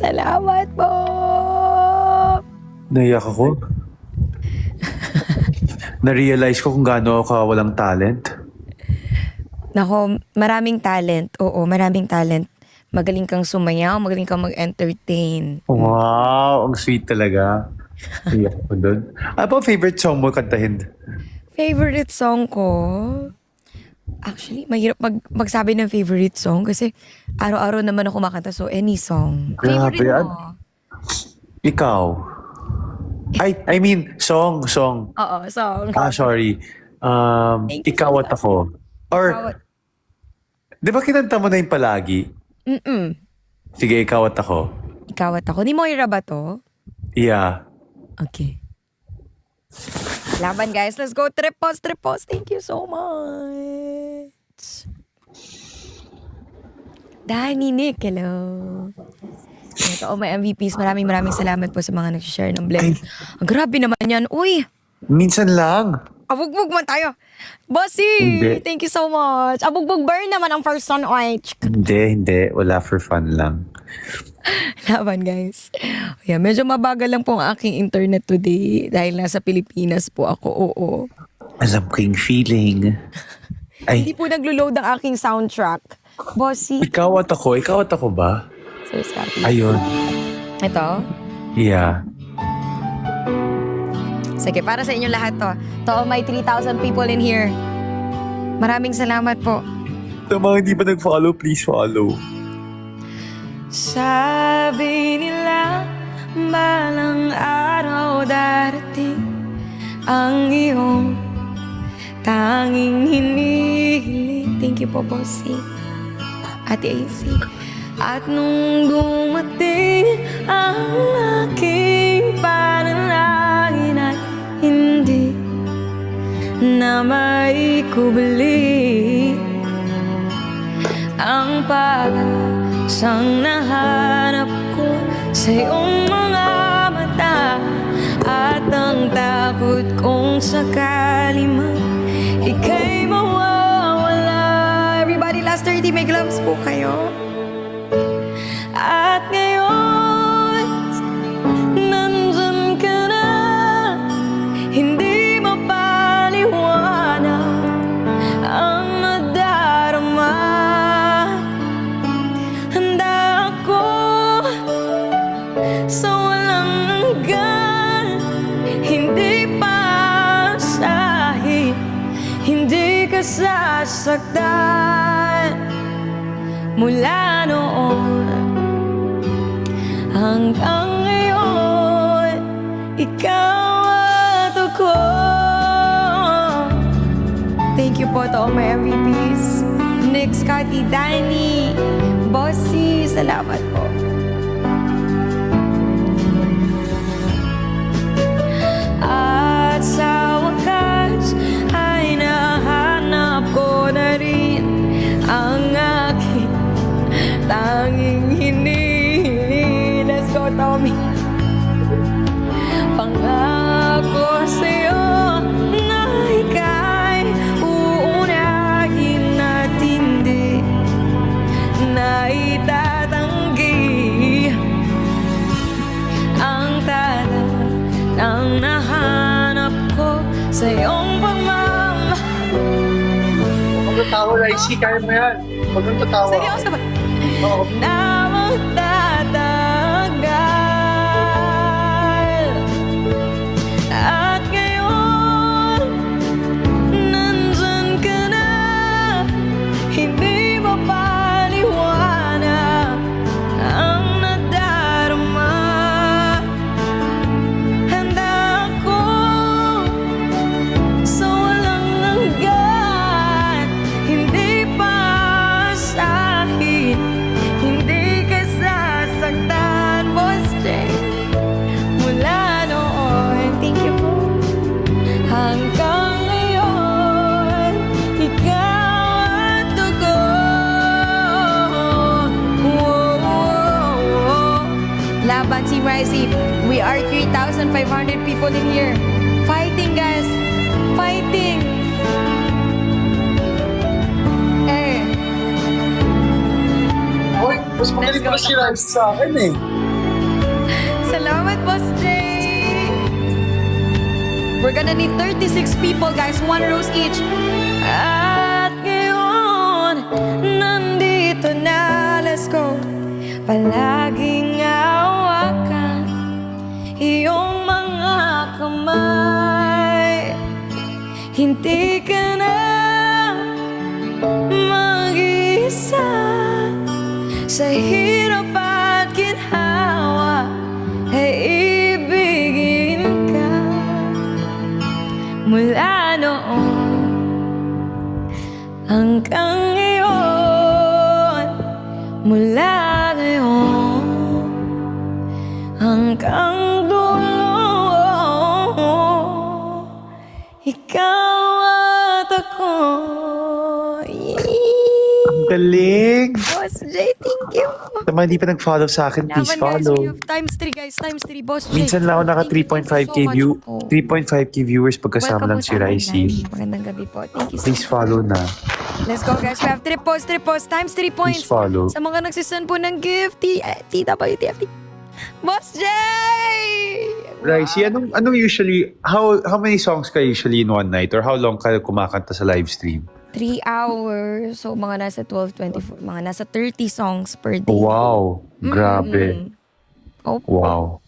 Salamat po! Naiyak ako. Na-realize ko kung gaano ako walang talent. Nako, maraming talent. Oo, maraming talent. Magaling kang sumayaw, magaling kang mag-entertain. Wow, ang sweet talaga. Naiyak ako doon. Ano pa favorite song mo kantahin? Favorite song ko? Actually, mahirap magsabi ng favorite song kasi araw-araw naman ako makanta, so any song. Grabe, Favorite mo? Ikaw. I mean, song. Oo, song. Sorry. Thank you Ikaw so at ako. Or, di ba kinanta mo na yung palagi? Sige, ikaw at ako. Ikaw at ako. Ni Moira ba to? Yeah. Okay. Laban guys, let's go. Tripos. Thank you so much. Danny Nick, hello. Ito, my MVPs, maraming salamat po sa mga nag-share ng blessing. Ang grabe naman yan. Uy, Minsan lang. abugbog man tayo. Bossy, Hindi. thank you so much. Abugbog burn naman ang first one. Oy, Hindi. Wala for fun lang. laban guys. Yeah, medyo mabagal lang po ang aking internet today dahil nasa Pilipinas po ako. Oo. Alam ko yung feeling. Hindi Ay, po naglo-load ang aking soundtrack. Bossy. ikaw at ako. Ikaw at ako ba? Sir Scotty. Ayun. Ito. Yeah. Sige, para sa inyo lahat to. To all my 3,000 people in here. Maraming salamat po. Sa mga hindi pa nag-follow, please follow. Sabi nila, balang araw darating ang iyong tanging hinihiling. Thank you po, Bossy. Ate AC. At nung dumating ang aking panalangin ay hindi na maikubli ang pag-asang nahanap ko sa iyong mga mata at ang takot kong sakali man ika'y mawawala. Everybody, last 30, may gloves po kayo. At ngayon, nandyan ka na, hindi mapaliwanag ang nadarama. Handa ako sa walang hanggan, hindi pa sahin, hindi ka sasaktan. Mula noon hanggang ngayon, ikaw at ako. Thank you po to all my MVPs. Nick, Scotty, Danny, Bossy, salamat po. At sa wakas ay nahanap ko na rin ang aking tanging hinihiling. Let's go, Tommy. Pangako sa'yo na ika'y uunahin at hindi na itatanggi ang tala ng nahanap ko sa iyong pagmamahal. Huwag kang tatawa, Raisi. Kaya mo yan. Huwag kang tatawa. Seryoso ba? Oo. Na magtatagal. At ngayon, nandyan ka na, hindi mapaliwanag ang nadarama. Handa ako sa walang hanggan, hindi pa sahin, hindi ka sasaktan, Boss Jay. Mula noon, thank you po, hanggang ngayon, ikaw at ako. Laban, Team Rising. We are 3,500 people in here. Fighting, guys. Fighting. Eh. Hoy, mas magaling Let's go. pa si Raisi sa akin eh. Boss J! We're gonna need 36 people, guys. 1 rose each. At ngayon, nandito na. Let's go. Palaging hawakan iyong mga kamay. Hindi ka na mag-isa sa hirap at ginhawa ay ibigin ka mula noon hanggang ngayon, mula ngayon hanggang dulo, ikaw at ako. Ang galing! Boss J, thank you. Sa mga hindi pa nag-follow sa akin, please Laban, guys, follow. we have times 3, guys. Times 3, Boss J. Minsan lang ako naka Thank you, thank you 3.5k so view, much po. 3.5k viewers pagkasama Welcome lang po si sa aking Ricey. live. Magandang gabi po. Thank you so Please much. follow na. Let's go, guys. We have 3 posts, times 3 points. Please follow. Sa mga nagsisend po ng gift, TWTFT. Boss J! Ricey, anong usually, how many songs ka usually in one night? Or how long ka kumakanta sa live stream? 3 hours. So, mga nasa 12, 24, mga nasa 30 songs per day. Wow! Grabe. Oh, Wow.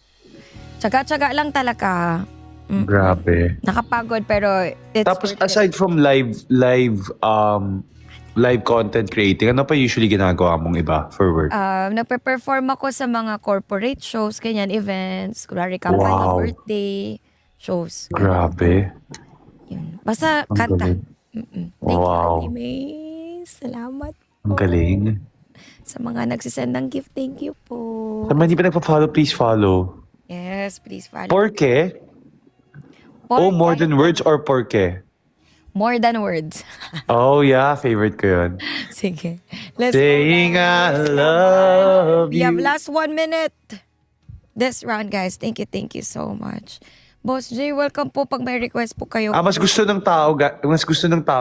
tsaga-tsaga lang talaga. Grabe. Nakapagod, pero it's Tapos worth it. aside from live content creating, ano pa usually ginagawa mong iba for work? Nagpe-perform ako sa mga corporate shows, ganyan, events, kunwari kampanya, Wow. birthday, shows. Grabe. Yun. Basta Ang kanta. galing. Thank Wow. you, Ate May. Salamat Ang galing. sa mga nagsisend ng gift. Thank you po. Sa mga hindi pa nagpa-follow, please follow. Yes, please follow. Porke? Oh, more than words or porke? More than words. Oh yeah, favorite ko yun. Sige. Let's Saying go, I guys. love We have you. last 1 minute. This round, guys. Thank you so much. Boss J, welcome po pag may request po kayo. Mas gusto ng tao,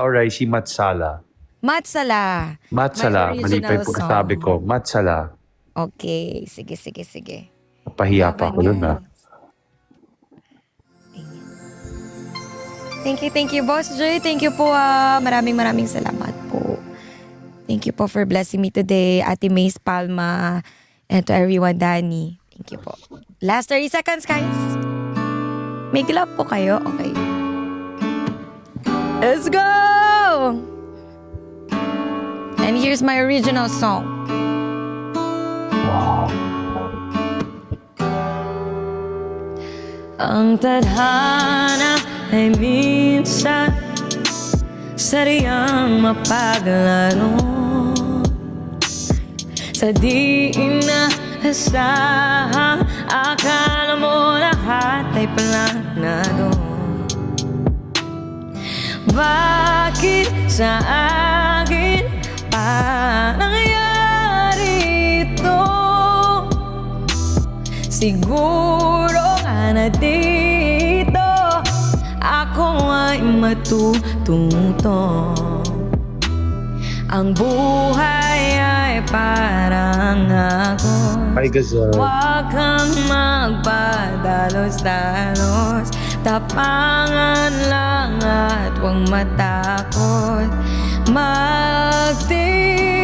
Ricey, Matsala. Matsala. Matsala. My Mali pa yung original pagkasabi song. ko. Matsala. Okay. Sige. Pahiya pa ako dun, ha? Thank you, Boss J. Thank you po. Maraming salamat po. Thank you po for blessing me today, Ate Mace Palma, and to everyone, Danny. Thank you po. Last 30 seconds, guys. May glove po kayo? Okay. Let's go! And here's my original song. Ang tadhana ay minsan sadyang mapaglaro sa di inaasahan. Akala mo lahat ay planado. Bakit sa akin pa nangyari ito? Siguro nga na dito ako ay matututo. Ang buhay ay parang ako. Hi, Gazelle. Huwag kang magpadalos-dalos. Tapangan lang at huwag matakot.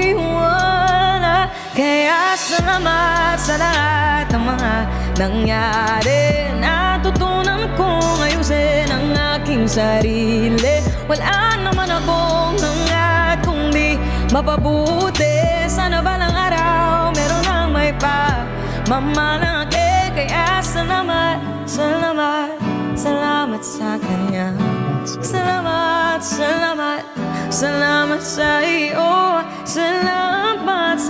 Magtiwala. Kaya salamat sa lahat ng mga nangyari. Natutunan kong ayusin ang aking sarili. Wala naman akong nangat kundi mapabuti. Sana balang araw meron lang may pamamalaki. Kaya salamat sa kanya. Salamat sa iyo. Salamat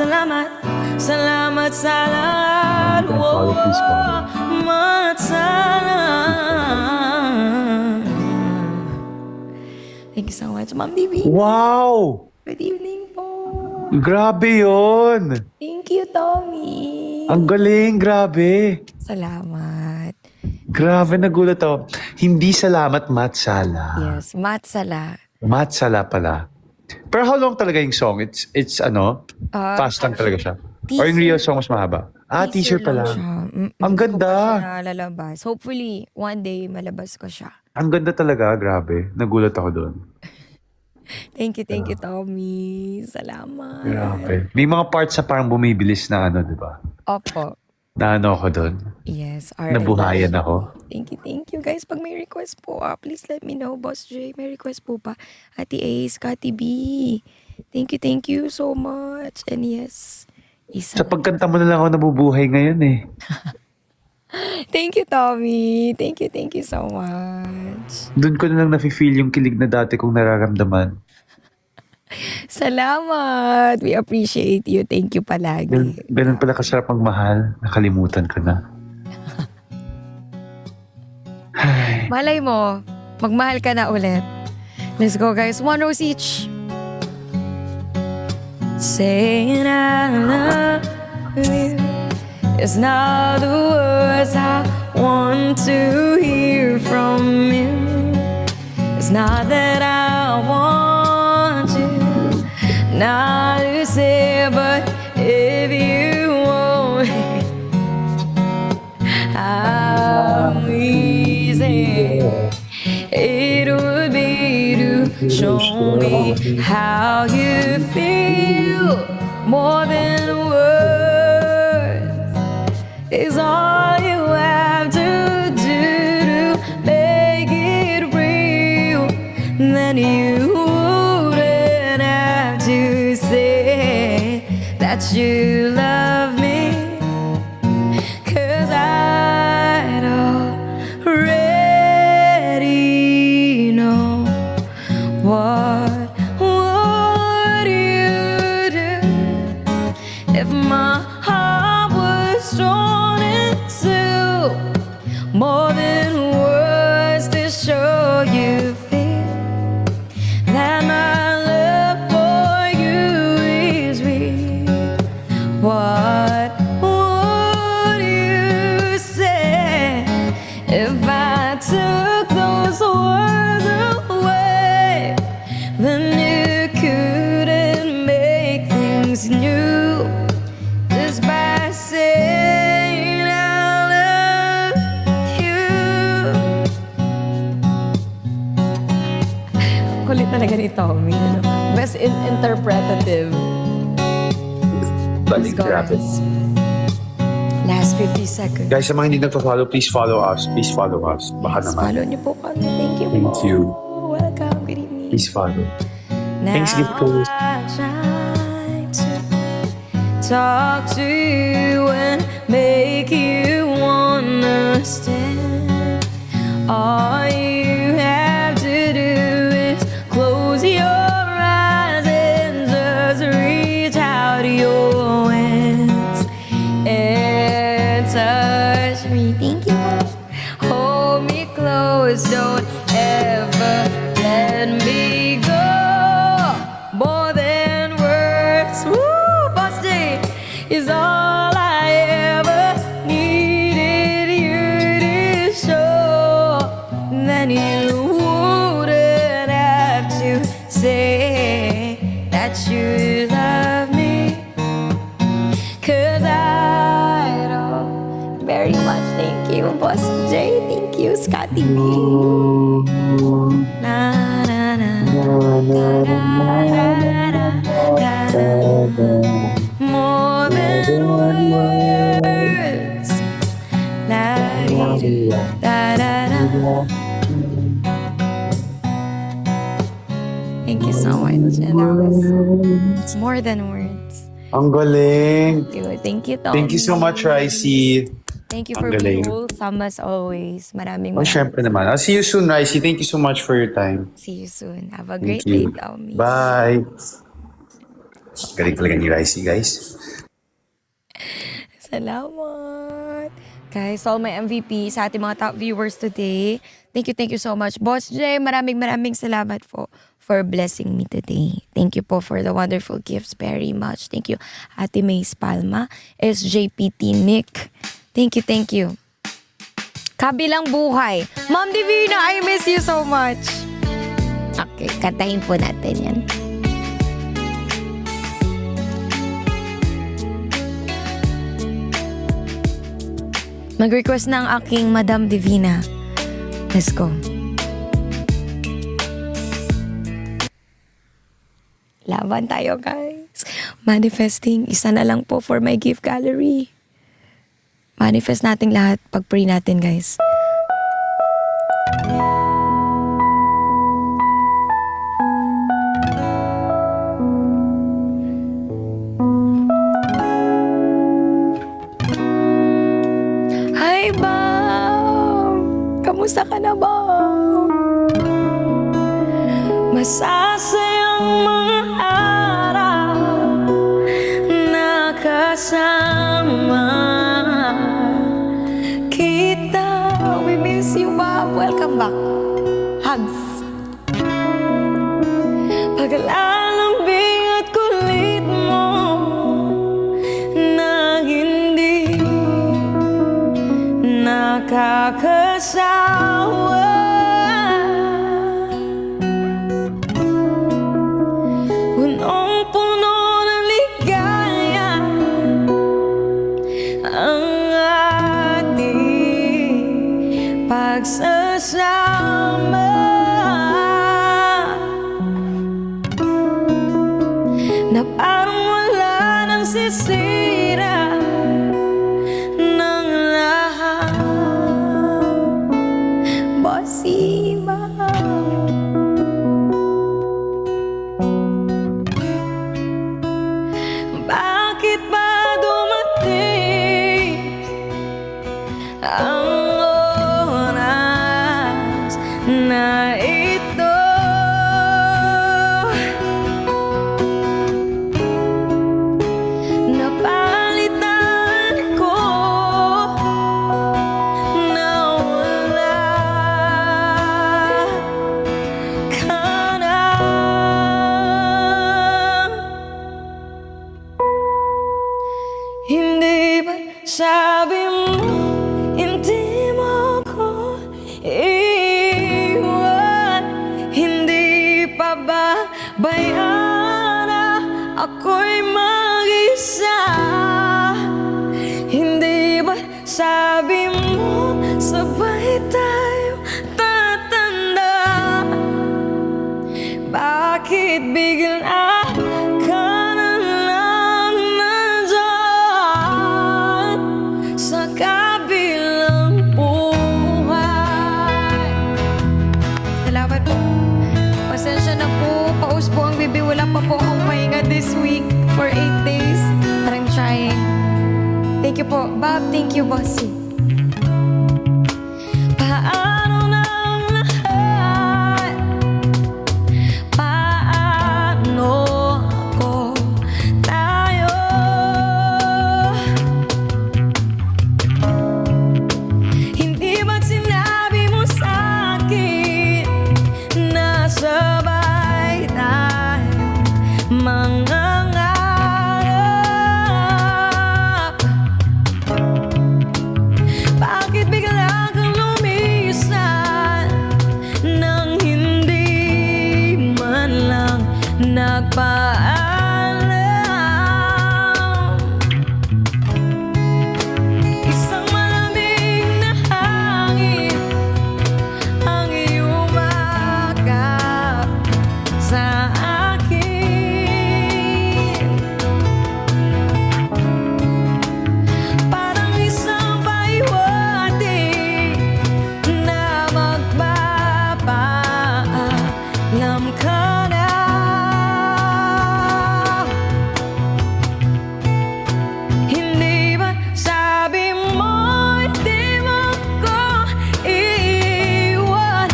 sa lahat. Follow, please follow. Thank you so much, Ma'am Bibi. Wow! Good evening po. Grabe yon. Thank you, Tommy. Ang galing, grabe. Salamat. Grabe, nagulat ako. Hindi salamat, Matsala. Yes, Matsala. Matsala pala. Pero how long talaga yung song? It's fast lang talaga siya. Or yung real song mas mahaba? Teaser lang pala. siya. Ang Hindi ko pa ganda. siya nalalabas. Hopefully, one day, malabas ko siya. Ang ganda talaga, grabe. Nagulat ako doon. Thank you, Tommy. Salamat. Grabe. May mga parts na parang bumibilis na ano, di ba? Opo. Na ano ako doon. Yes. Nabuhayan ako. Thank you guys. Pag may request po, please let me know, Boss J. May request po pa. Ate Ace, Kati B. Thank you so much. And yes, isa. Sa pagkanta mo na lang ako nabubuhay ngayon eh. Thank you, Tommy. Thank you so much. Doon ko na lang nafe-feel yung kilig na dati kong nararamdaman. Salamat. We appreciate you. Thank you palagi. Ganun pala kasarap magmahal. Nakalimutan ko na. Ay. Malay mo, magmahal ka na ulit. Let's go, guys. 1 rose each. Saying I love you is not the words I want to hear from you. It's not that I want you not to say, but if you won't, how easy it would be to show me how you feel more than words is all you have to do to make it real. Then you wouldn't have to say that you love me, 'cause I'd already know. What would you do if my heart was drawn into more than words to show you feel that my love for you is real? What would you say if I took those words away? Then you couldn't make things new just by saying I love you. Kulit talaga ni Tommy. Ano? Best interpretative. Let's go, guys. Last 50 seconds. Guys, sa mga hindi nagpa-follow, please follow us. Please follow us. Baka naman. Follow niyo po kami. Thank you Thank po. you. Welcome. Good evening. Please follow. Now Thanks, gift post. I try to talk to you and make you understand. All you have to do is close your eyes and just reach out your hands and touch me. Thank you. Hold me close. Don't ever let me go. More than words. Woo! Boss J is all I ever needed you to show. Then you wouldn't have to say that you love me, 'cause I don't very much. Thank you, Boss J. Thank you, Scotty B. Na, na, na. More than words. Thank you so much. And that was more than words. Ang galing. Thank you, Tom. Thank you so much, Ricey. Thank you Ang for being galing. wholesome as always. Maraming Oh, syempre naman. I'll see you soon, Ricey. Thank you so much for your time. See you soon. Have a Thank great day, you. Tommy. Bye. Galing talaga ni Ricey, guys. Salamat. Guys, all my MVP sa ating mga top viewers today. Thank you so much. Boss J, maraming salamat po for blessing me today. Thank you po for the wonderful gifts very much. Thank you, Ate Mays Palma, SJPT Nick. Thank you. Kabilang buhay. Ma'am Divina, I miss you so much. Okay, kantahin po natin yan. Mag-request ng aking Madam Divina. Let's go. Laban tayo, guys. Manifesting. Isa na lang po for my gift gallery. Manifest natin lahat. Pag-pray natin, guys. Hi, Bam! Kamusta ka na, Bam? Masasayang mga araw nakasama kita. We miss you, Bam. Welcome back. Hugs. Paglalambing at kulit mo na hindi nakakasawa. Punong-puno ng ligaya ang ating pagsasama. Na parang wala nang sisira ng lahat. Bossy Bam. Bakit ba dumating ang oras na ito? Napalitan ko na wala ka na. Hindi ba sabi mo hindi mo ko iiwan? Hindi pa ba bayaan na ako'y mag-isa? Hindi ba sabi mo sabay tayo tatanda? Bakit bigla ka na lang nandyan sa kabilang buhay? Salamat po. Pasensya na po. Paus po ang bibi. Wala pa po akong pahinga this week for 8 days. But I'm trying. Thank you po. Bob, thank you, Bossy. Paano na ang lahat? Paano ako tayo? Hindi ba't sinabi mo sa'kin na sabay tayo mangangarap? Bakit bigla kang lumisan nang hindi man lang nagpaalam? Isang malamig na hangin ang yumakap sa akin. Parang isang pahiwati na magpapaalam ka na. Hindi ba sabi mo hindi mo ko iiwan?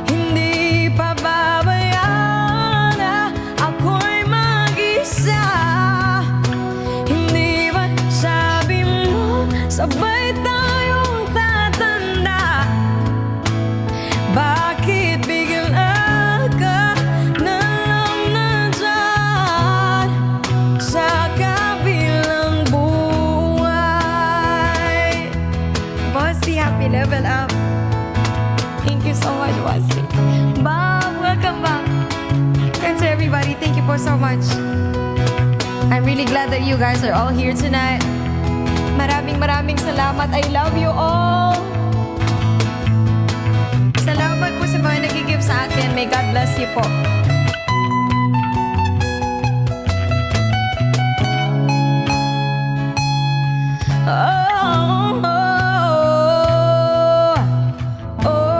Hindi pa babayaan na ako'y mag-isa? Hindi ba sabi mo sabay tayong tatanda? Bakit bigla ka na lang nandyan sa kabilang buhay? Bossy, happy level up. Thank you so much, Bossy. Bob, welcome back. And to everybody, thank you for so much. I'm really glad that you guys are all here tonight. Maraming salamat. I love you all. Salamat po sa mga nag-give sa akin. May God bless you po. Oh, oh, oh.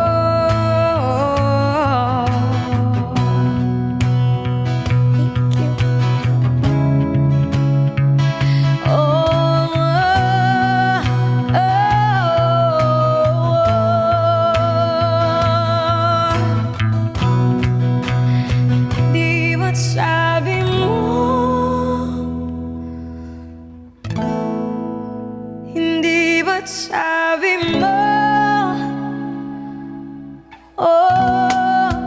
Thank you. Di ba't sabi mo hindi ba't sabi mo oh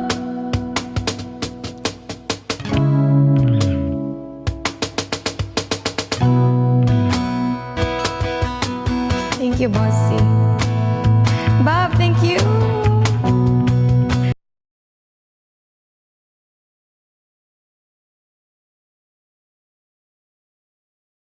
Thank you, Bossy. Bob, thank you.